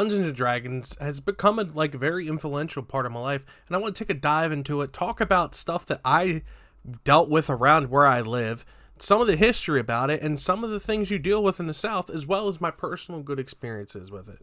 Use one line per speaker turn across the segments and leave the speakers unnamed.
Dungeons and Dragons has become a very influential part of my life, and I want to take a dive into it, talk about stuff that I dealt with around where I live, some of the history about it, and some of the things you deal with in the South, as well as my personal good experiences with it.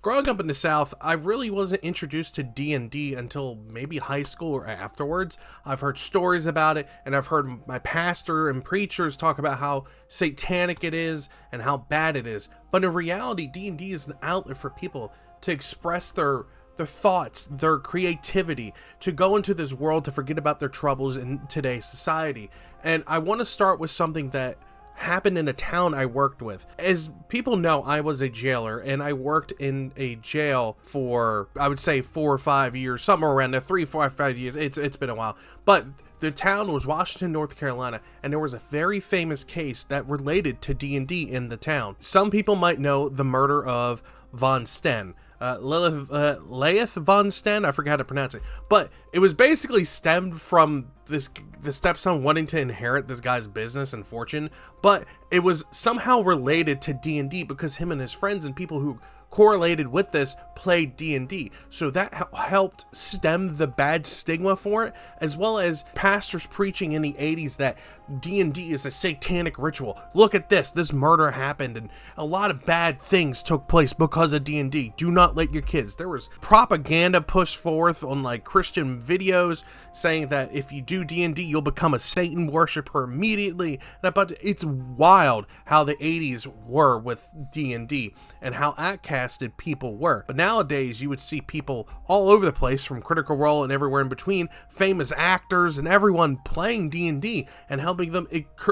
Growing up in the South, I really wasn't introduced to D&D until maybe high school or afterwards. I've heard stories about it, and I've heard my pastor and preachers talk about how satanic it is and how bad it is. But in reality, D&D is an outlet for people to express their thoughts, their creativity, to go into this world to forget about their troubles in today's society. And I want to start with something that happened in a town I worked with. As people know, I was a jailer, and I worked in a jail for, I would say, 4 or 5 years, somewhere around there, 3, 4, 5 years. It's been a while. But the town was Washington, North Carolina, and there was a very famous case that related to D&D in the town. Some people might know the murder of Von Sten. Lilith Von Sten, I forgot how to pronounce it, but it was basically stemmed from the stepson wanting to inherit this guy's business and fortune, but it was somehow related to D&D because him and his friends and people who correlated with this played D&D, so that helped stem the bad stigma for it, as well as pastors preaching in the 80s that D&D is a satanic ritual. Look at this murder happened and a lot of bad things took place because of D&D. Do not let your kids. There was propaganda pushed forth on Christian videos saying that if you do D&D, you'll become a Satan worshiper immediately. And it's wild how the 80s were with D&D and how outcasted people were. But nowadays, you would see people all over the place, from Critical Role and everywhere in between, famous actors and everyone playing D&D and helping them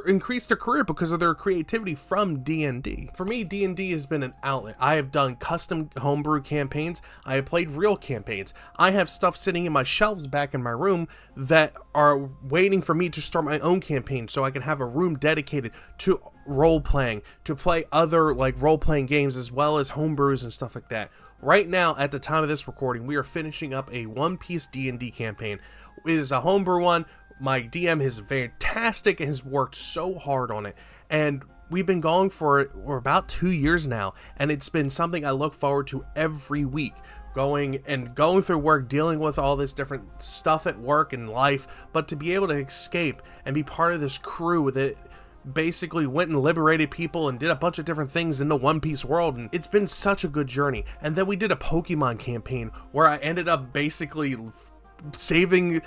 increase their career because of their creativity from D&D. For me, D&D has been an outlet. I have done custom homebrew campaigns. I have played real campaigns. I have stuff sitting in my shelves back in my room that are waiting for me to start my own campaign so I can have a room dedicated to role-playing, to play other role-playing games as well as homebrews and stuff like that. Right now, at the time of this recording, we are finishing up a one-piece D&D campaign. It is a homebrew one. My DM is fantastic and has worked so hard on it, and we've been going for about 2 years now, and it's been something I look forward to every week. Going through work, dealing with all this different stuff at work and life, but to be able to escape and be part of this crew that basically went and liberated people and did a bunch of different things in the One Piece world, and it's been such a good journey. And then we did a Pokemon campaign where I ended up basically saving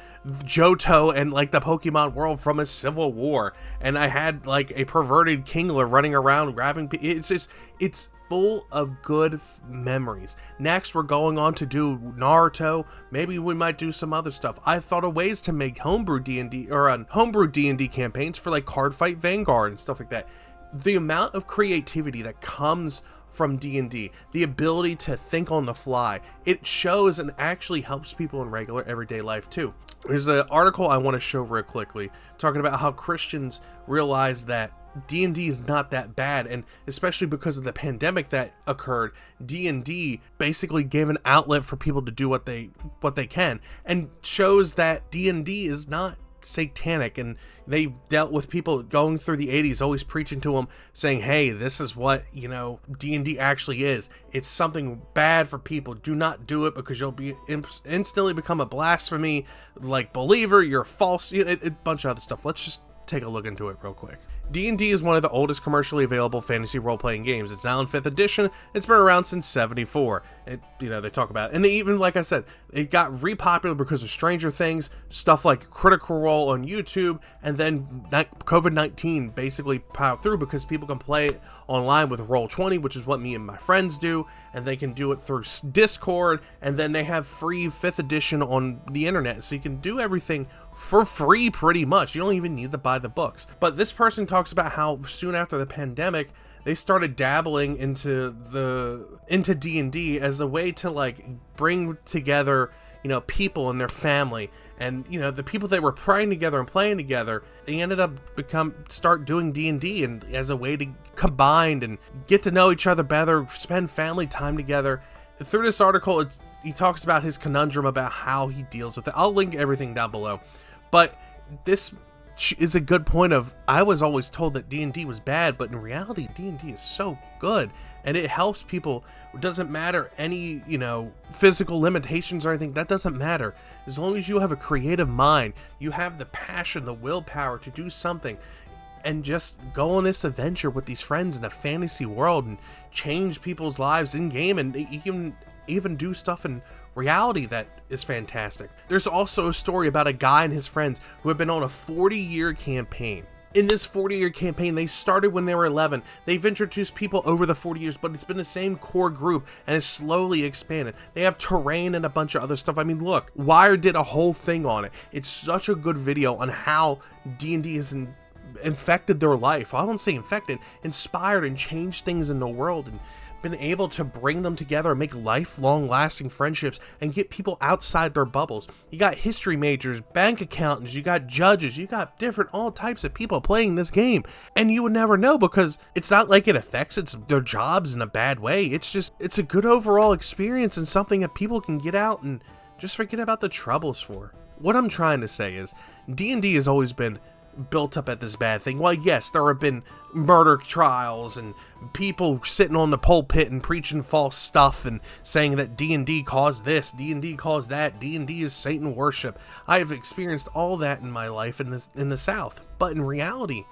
Johto and the Pokemon world from a civil war, and I had a perverted Kingler running around grabbing it's full of good memories. Next, we're going on to do Naruto. Maybe we might do some other stuff. I thought of ways to make homebrew D&D or homebrew D&D campaigns for Cardfight Vanguard and stuff like that. The amount of creativity that comes from D&D, the ability to think on the fly, it shows and actually helps people in regular everyday life too. There's an article I want to show real quickly talking about how Christians realize that D&D is not that bad, and especially because of the pandemic that occurred, D&D basically gave an outlet for people to do what they can, and shows that D&D is not satanic. And they dealt with people going through the 80s always preaching to them, saying, hey, this is what D&D actually is. It's something bad for people. Do not do it because you'll be instantly become a blasphemy believer. You're false, a bunch of other stuff. Let's just take a look into it real quick. D&D is one of the oldest commercially available fantasy role-playing games. It's now in 5th edition. It's been around since 74. They talk about it. And they even, like I said, it got repopular because of Stranger Things, stuff like Critical Role on YouTube, and then COVID-19 basically piled through because people can play it online with Roll20, which is what me and my friends do, and they can do it through Discord, and then they have free 5th edition on the internet, so you can do everything for free pretty much. You don't even need to buy the books. But this person talks about how soon after the pandemic, they started dabbling into D&D as a way to bring together people and their family, and the people that were praying together and playing together, they ended up start doing D&D and as a way to combine and get to know each other better, spend family time together. Through this article, he talks about his conundrum about how he deals with it. I'll link everything down below, but this is a good point of, I was always told that D&D was bad, but in reality D&D is so good, and it helps people. It doesn't matter any, physical limitations or anything. That doesn't matter. As long as you have a creative mind, you have the passion, the willpower to do something and just go on this adventure with these friends in a fantasy world and change people's lives in game, and even do stuff in reality that is fantastic. There's also a story about a guy and his friends who have been on a 40-year campaign. In this 40-year campaign, they started when they were 11. They've introduced people over the 40 years, but it's been the same core group and it's slowly expanded. They have terrain and a bunch of other stuff. I mean, look, Wired did a whole thing on it. It's such a good video on how D&D is infected their life. I won't say infected, inspired and changed things in the world, and been able to bring them together and make lifelong lasting friendships and get people outside their bubbles. You got history majors, bank accountants, you got judges, you got different all types of people playing this game, and you would never know, because it's not like it affects their jobs in a bad way. It's a good overall experience and something that people can get out and just forget about the troubles for. What I'm trying to say is D&D has always been built up at this bad thing. Well, yes, there have been murder trials and people sitting on the pulpit and preaching false stuff and saying that D&D caused this, D&D caused that, D&D is Satan worship. I have experienced all that in my life in the South, but in reality,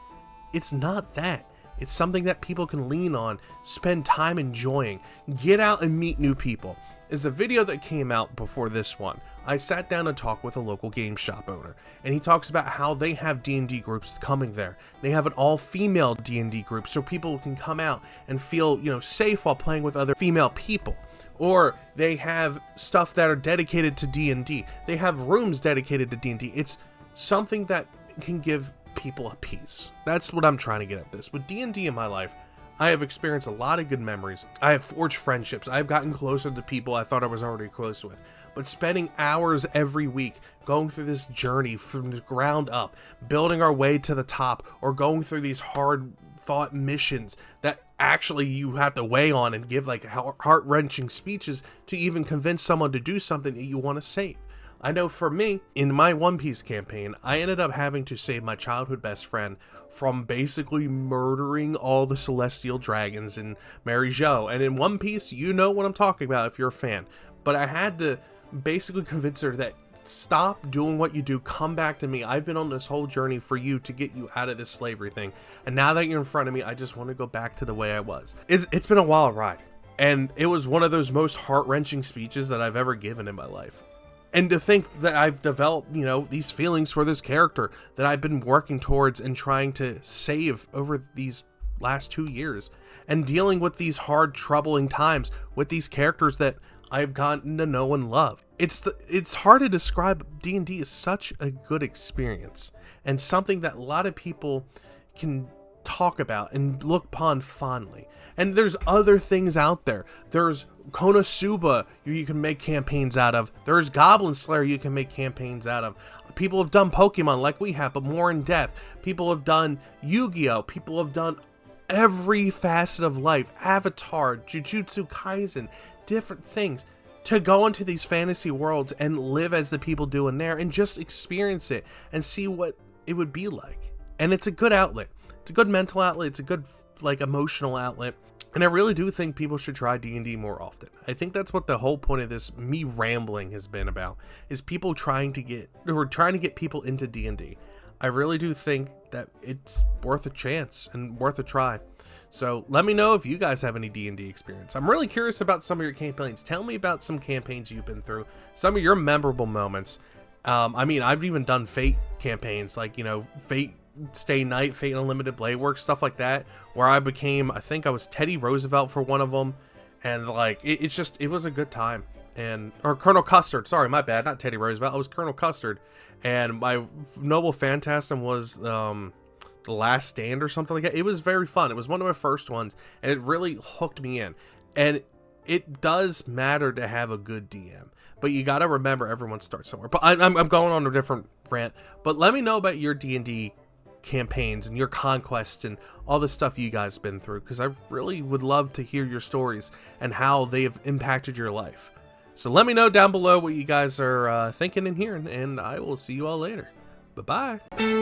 it's not that. It's something that people can lean on, spend time enjoying, get out and meet new people. Is a video that came out before this one. I sat down and talked with a local game shop owner, and he talks about how they have D&D groups coming there. They have an all-female D&D group, so people can come out and feel, safe while playing with other female people. Or they have stuff that are dedicated to D&D. They have rooms dedicated to D&D. It's something that can give people a peace. That's what I'm trying to get at this. With D&D in my life, I have experienced a lot of good memories. I have forged friendships. I've gotten closer to people I thought I was already close with. But spending hours every week going through this journey from the ground up, building our way to the top, or going through these hard thought missions that actually you have to weigh on and give like heart-wrenching speeches to even convince someone to do something that you want to save. I know for me, in my One Piece campaign, I ended up having to save my childhood best friend from basically murdering all the celestial dragons in Mary Jo. And in One Piece, you know what I'm talking about if you're a fan. But I had to basically convince her that stop doing what you do, come back to me. I've been on this whole journey for you to get you out of this slavery thing. And now that you're in front of me, I just want to go back to the way I was. It's been a wild ride. And it was one of those most heart-wrenching speeches that I've ever given in my life. And to think that I've developed, these feelings for this character that I've been working towards and trying to save over these last 2 years, and dealing with these hard, troubling times with these characters that I've gotten to know and love. It's hard to describe. D&D is such a good experience and something that a lot of people can talk about and look upon fondly. And there's other things out there. There's Konosuba you can make campaigns out of. There's Goblin Slayer you can make campaigns out of. People have done Pokemon like we have, but more in depth. People have done Yu-Gi-Oh! People have done every facet of life. Avatar, Jujutsu Kaisen, different things. To go into these fantasy worlds and live as the people do in there and just experience it and see what it would be like. And it's a good outlet. It's a good mental outlet. It's a good emotional outlet. And I really do think people should try D&D more often. I think that's what the whole point of this me rambling has been about, is people trying to get people into D&D. I really do think that it's worth a chance and worth a try. So let me know if you guys have any D&D experience. I'm really curious about some of your campaigns. Tell me about some campaigns you've been through, some of your memorable moments. I've even done Fate campaigns, like, Fate Stay Night, Fate Unlimited Blade Works, stuff like that, where I think I was Teddy Roosevelt for one of them, and it was a good time. Or Colonel Custard, sorry, my bad, not Teddy Roosevelt, I was Colonel Custard, and my Noble Phantasm was The Last Stand or something like that. It was very fun. It was one of my first ones, and it really hooked me in. And it does matter to have a good DM, but you got to remember everyone starts somewhere. But I'm going on a different rant, but let me know about your D&D campaigns and your conquests and all the stuff you guys been through, because I really would love to hear your stories and how they have impacted your life. So let me know down below what you guys are thinking and hearing, and I will see you all later. Bye-bye.